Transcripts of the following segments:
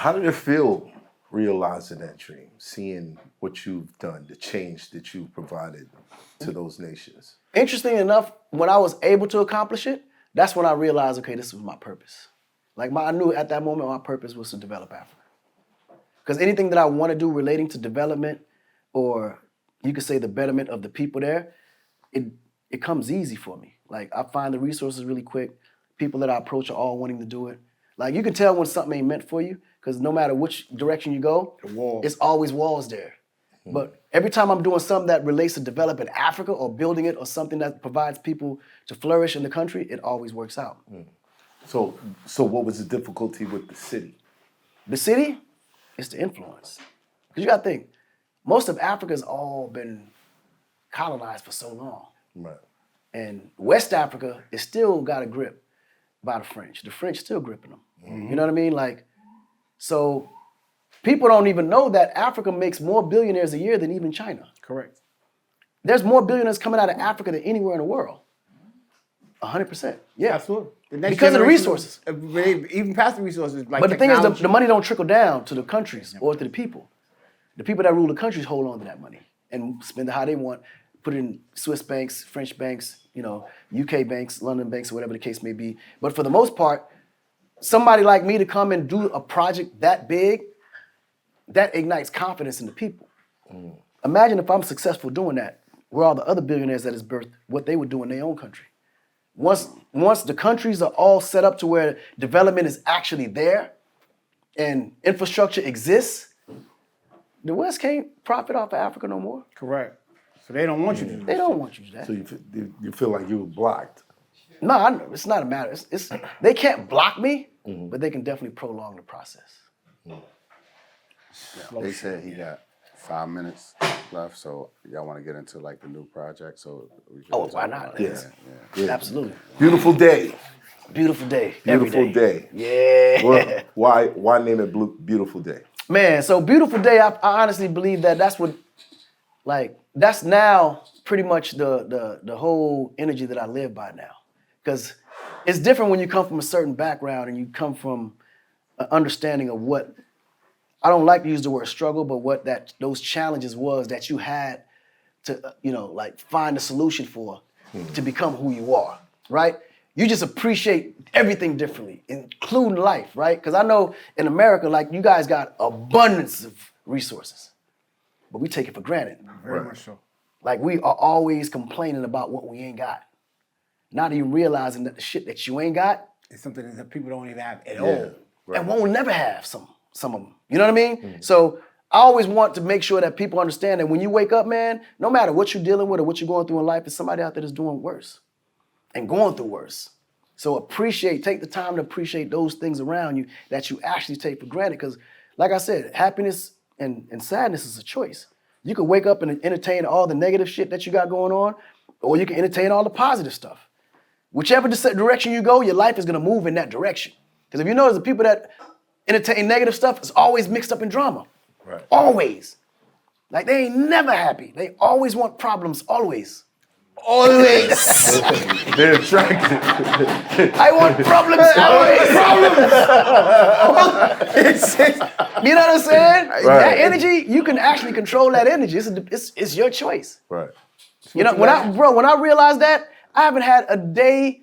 How did it feel realizing that dream, seeing what you've done, the change that you've provided to those nations? Interesting enough, when I was able to accomplish it, that's when I realized, okay, this was my purpose. Like I knew at that moment my purpose was to develop Africa. Because anything that I want to do relating to development, or you could say the betterment of the people there, it comes easy for me. Like I find the resources really quick. People that I approach are all wanting to do it. Like you can tell when something ain't meant for you, because no matter which direction you go, it's always walls there. But every time I'm doing something that relates to developing Africa or building it or something that provides people to flourish in the country, it always works out. So what was the difficulty with the city? The city is the influence. Because you got to think, most of Africa's all been colonized for so long. Right. And West Africa is still got a grip by the French. The French still gripping them. You know what I mean? Like, so people don't even know that Africa makes more billionaires a year than even China. Correct. There's more billionaires coming out of Africa than anywhere in the world. 100%. Yeah. Absolutely. Because of the resources. Even past the resources, like But the thing is, technology. the money don't trickle down to the countries or to the people. The people that rule the countries hold on to that money and spend it how they want, put it in Swiss banks, French banks, UK banks, London banks, or whatever the case may be. But for the most part, somebody like me to come and do a project that big, that ignites confidence in the people. Imagine if I'm successful doing that, where all the other billionaires that is birthed, what they would do in their own country. Once the countries are all set up to where development is actually there and infrastructure exists, the West can't profit off of Africa no more. Correct. So they don't want you to do that. They don't want you to do that. So you feel like you were blocked? No, it's not a matter. It's they can't block me, but they can definitely prolong the process. They said he got 5 minutes left, so y'all want to get into like the new project? So we can Oh, talk why about not? it. Yeah. Absolutely. Beautiful day. Beautiful day. Every Beautiful day. Yeah. Well, why name it Beautiful Day? Man, so Beautiful Day, I honestly believe that's what, that's now pretty much the whole energy that I live by now. Because it's different when you come from a certain background and you come from an understanding of what, I don't like to use the word struggle, but what those challenges was that you had to, find a solution for to become who you are, right? You just appreciate everything differently, including life, right? Because I know in America, you guys got abundance of resources, but we take it for granted. Very much so. Like we are always complaining about what we ain't got. Not even realizing that the shit that you ain't got, It's something that people don't even have at Yeah. all. Right. and won't never have some of them. You know what I mean? So I always want to make sure that people understand that when you wake up, man, no matter what you're dealing with or what you're going through in life, there's somebody out there that's doing worse and going through worse. So take the time to appreciate those things around you that you actually take for granted. Because like I said, happiness and sadness is a choice. You can wake up and entertain all the negative shit that you got going on, or you can entertain all the positive stuff. Whichever direction you go, your life is gonna move in that direction. Because if you notice, the people that entertain negative stuff is always mixed up in drama. Right. Always. Like they ain't never happy. They always want problems, always. Always. They're attracted. I want problems, always. You know what I'm saying? That energy, you can actually control that energy. It's your choice. Right. When I realized that, I haven't had a day,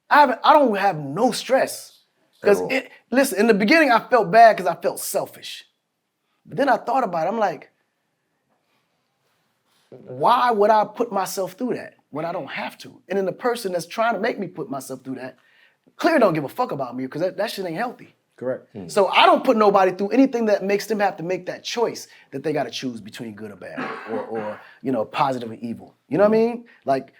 I don't have no stress. Because listen, in the beginning I felt bad because I felt selfish. But then I thought about it, I'm like, why would I put myself through that when I don't have to? And then the person that's trying to make me put myself through that, clearly don't give a fuck about me because that shit ain't healthy. Correct. So I don't put nobody through anything that makes them have to make that choice that they got to choose between good or bad or positive and evil. You know what I mean? Like,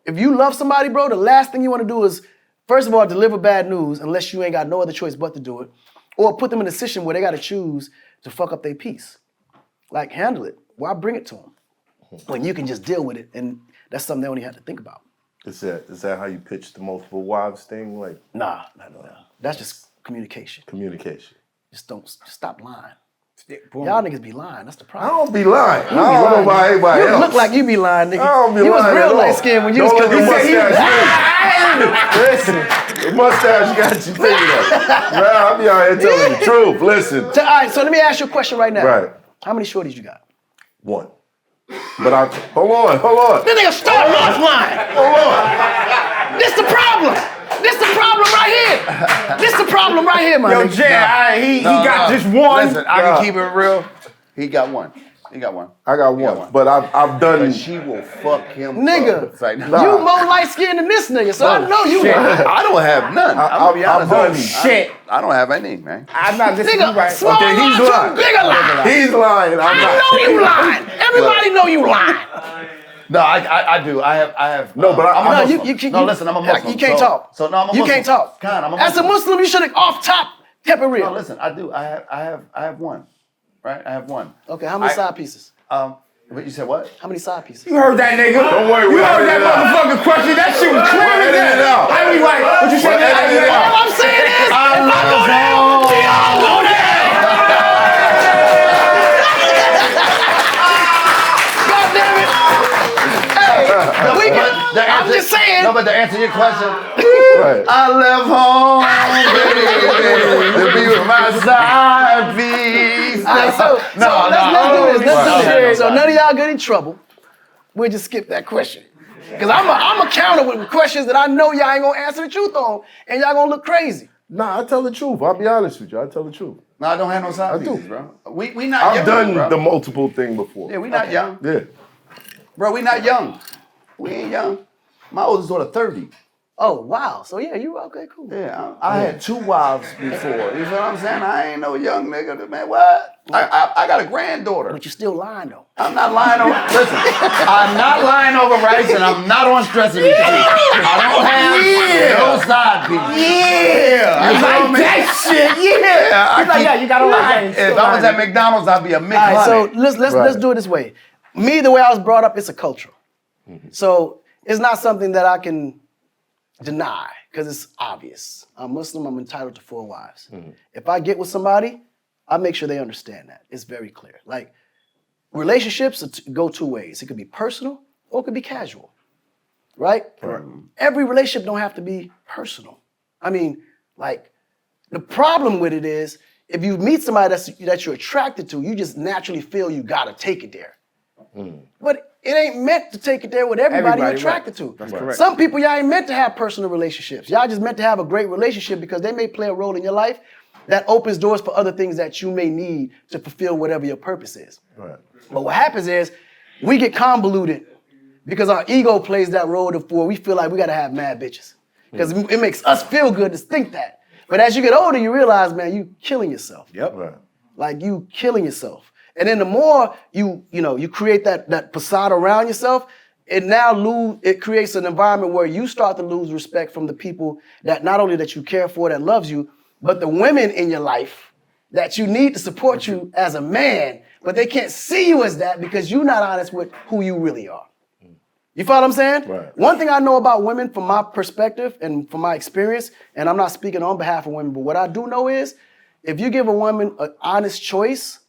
if you love somebody, bro, the last thing you want to do is, first of all, deliver bad news unless you ain't got no other choice but to do it, or put them in a position where they got to choose to fuck up their peace. Like, handle it. Why bring it to them? When you can just deal with it, and that's something they don't even have to think about. Is that how you pitch the multiple wives thing? Like, Nah. That's just communication. communication. Just stop lying. Boom. Y'all niggas be lying. That's the I problem. don't be lying. I don't know about everybody You else. look like you be lying, nigga. I don't be You was lying real at all. light skinned when you was Don't let coming the in. Listen, the mustache got you thinking that. Nah, I be out here telling the truth. Listen. All right, so let me ask you a question right now. Right. How many shorties you got? One. But hold on. This nigga started off lying. Hold on. This the problem. This the problem right here. This the problem right here, my Yo, nigga. Jay, he got just one. Listen, I can keep it real. He got one. He got one. I got one. But I've done. But she will fuck him Nigga, up. It's like, you more light skinned than this nigga, so I know you lying. I don't have none. I'm gonna be honest. done. Shit. I don't have any, man. I'm not listening to you Nigga, right. small Okay, he's lie lying. to bigger lie. He's lying. I'm I not. know you lying. Everybody know you lying. No, I do. I have. No, but I'm a No, Muslim. No, listen, I'm a Muslim. You can't talk. So no, I'm a You Muslim. can't talk. Con, I'm a As a Muslim, you should have off top kept it real. No, listen, I do. I have one. Right? I have one. Okay, how many side pieces? But you said what? How many side pieces? You heard that nigga. Don't worry, You we'll heard edit that it out. motherfucking question. That shit was clear We'll as edit it out. I be like, what you say? We'll edit it out. All I'm saying is, if I go there, we all go there. God damn it. Hey, I'm just saying. No, but to answer your question, Right. I left home, baby, to be with my side piece. All right, so let's do this. Let's do this. So none of y'all get in trouble. We'll just skip that question. Because I'm a counter with questions that I know y'all ain't gonna answer the truth on, and y'all gonna look crazy. Nah, I tell the truth. I'll be honest with you. I tell the truth. No, I don't have no side I do. pieces, bro. We not I've young, done bro. the multiple thing before. Yeah, we not young. Yeah. Bro, we not young. We ain't young. My oldest daughter 30. Oh, wow. So yeah, you okay, cool. Yeah, I had 2 wives before. You feel what I'm saying? I ain't no young nigga, man. What? I got a granddaughter. But you're still lying though. I'm not lying over. Listen, I'm not lying over rice, and I'm not on stressing you. I don't have no side pieces. Yeah. You I feel like me? that shit. Yeah. He's like, yeah, you got a lie. If I was at McDonald's, I'd be a All right, so McHoney. let's do it this way. Me, the way I was brought up, it's a culture. So it's not something that I can deny because it's obvious. I'm Muslim. I'm entitled to 4 wives. If I get with somebody, I make sure they understand that. It's very clear. Like relationships go 2 ways. It could be personal or it could be casual, right? Every relationship don't have to be personal. I mean, like the problem with it is if you meet somebody that you're attracted to, you just naturally feel you gotta take it there. But it ain't meant to take it there with everybody you're attracted to. That's correct. Some people, y'all ain't meant to have personal relationships. Y'all just meant to have a great relationship because they may play a role in your life that opens doors for other things that you may need to fulfill whatever your purpose is. Right. But what happens is we get convoluted because our ego plays that role for we feel like we gotta have mad bitches. Because it makes us feel good to think that. But as you get older, you realize, man, you killing yourself. Yep. Right. Like you killing yourself. And then the more you create that facade around yourself, it creates an environment where you start to lose respect from the people that not only that you care for, that loves you, but the women in your life that you need to support you as a man, but they can't see you as that because you're not honest with who you really are. You follow what I'm saying? Right. One thing I know about women from my perspective and from my experience, and I'm not speaking on behalf of women, but what I do know is if you give a woman an honest choice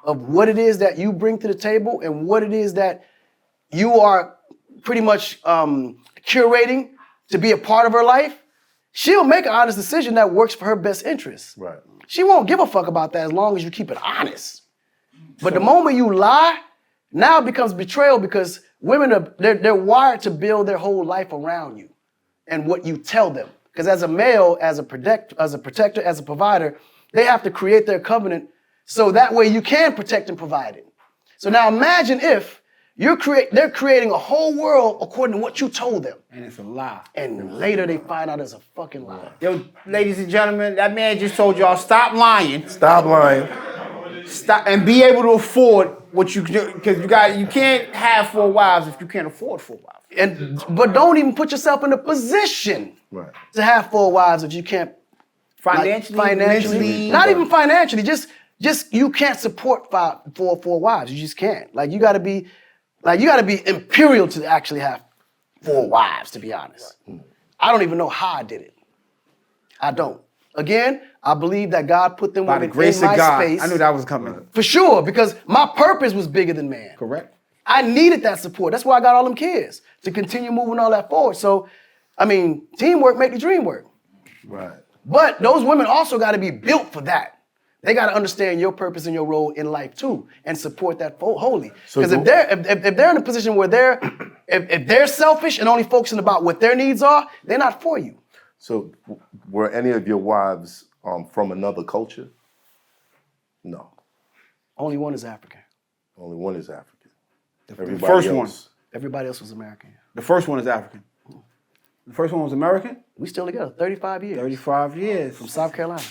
of what it is that you bring to the table and what it is that you are pretty much curating to be a part of her life, she'll make an honest decision that works for her best interests. Right. She won't give a fuck about that as long as you keep it honest. But the moment you lie, now it becomes betrayal because women they're wired to build their whole life around you and what you tell them. Because as a male, as a protector, as a provider, they have to create their covenant so that way you can protect and provide it. So now imagine if they're creating a whole world according to what you told them. And it's a lie. And later they find out it's a fucking lie. Yo, ladies and gentlemen, that man just told y'all stop lying. Stop lying. Stop and be able to afford what you do. Because you can't have 4 wives if you can't afford 4 wives. But don't even put yourself in a position Right. to have 4 wives if you can't Financially, mentally. not even financially, just you can't support 4 wives. You just can't. Like you gotta be imperial to actually have 4 wives, to be honest. I don't even know how I did it. I don't. Again, I believe that God put them By the women grace in my of God. space. I knew that was coming. For sure, because my purpose was bigger than man. Correct. I needed that support. That's why I got all them kids, to continue moving all that forward. So, I mean, teamwork make the dream work. Right. But those women also got to be built for that. They got to understand your purpose and your role in life too, and support that wholly. Because if they're in a position where if they're selfish and only focusing about what their needs are, they're not for you. So, were any of your wives from another culture? No. Only one is African. Only one is African. The first one. Everybody else was American. The first one is African. The first one was American. We still together, 35 years. 35 years. From South Carolina.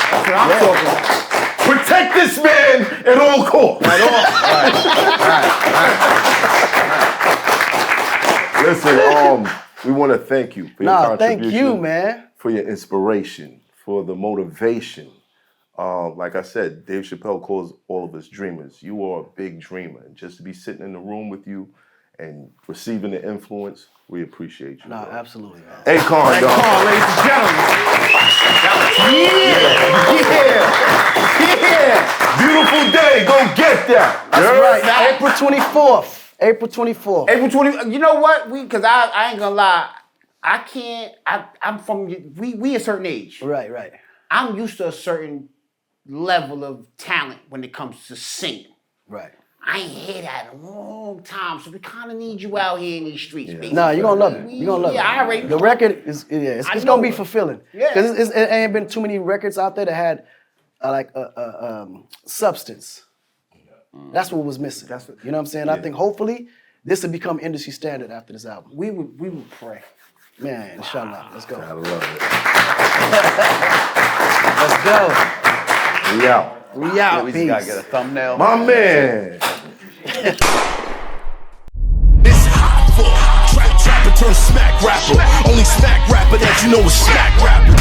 That's what I'm talking about. Protect this man at all costs. At all. Listen, we want to thank you for your contribution. Thank you, man. For your inspiration, for the motivation. Like I said, Dave Chappelle calls all of us dreamers. You are a big dreamer. And just to be sitting in the room with you and receiving the influence, we appreciate you. Absolutely, man. Akon, dog. Akon, ladies and gentlemen. Yeah. Beautiful day. Go get that. That's right. April 24th. April 24th. April 20. You know what? Because I ain't gonna lie. I can't. I'm from. We a certain age. Right. I'm used to a certain level of talent when it comes to singing. Right. I ain't heard that in a long time, so we kind of need you out here in these streets, baby. Nah, you're gonna love it. You're gonna love it. I already know. The record is, it's gonna be fulfilling. Yeah. Because it ain't been too many records out there that had substance. That's what was missing. You know what I'm saying? I think hopefully this will become industry standard after this album. We would pray. Man, inshallah. Let's go. I love it. Let's go. We out. We out. We just gotta get a thumbnail. My man. It's hot for trapper turn smack rapper. Only smack rapper that you know is smack rapper.